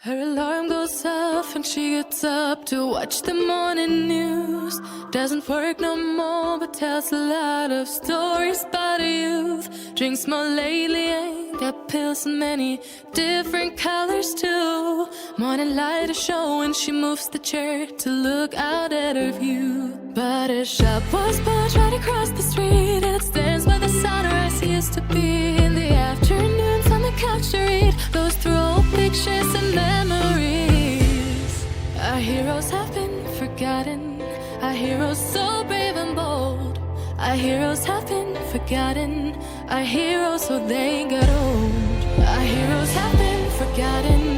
Her alarm goes off and she gets up to watch the morning news. Doesn't work no more but tells a lot of stories about her youth. Drinks more lately, ain't got pills in many different colors too. Morning light is showing, she moves the chair to look out at her view. But her shop was built right across the street, and it stands by the sunrise he used to be. In the afternoons on the couch to read, goes through old pictures and memories. Our heroes have been forgotten, our heroes so brave and bold. Our heroes have been forgotten, our heroes so they got old. Our heroes have been forgotten,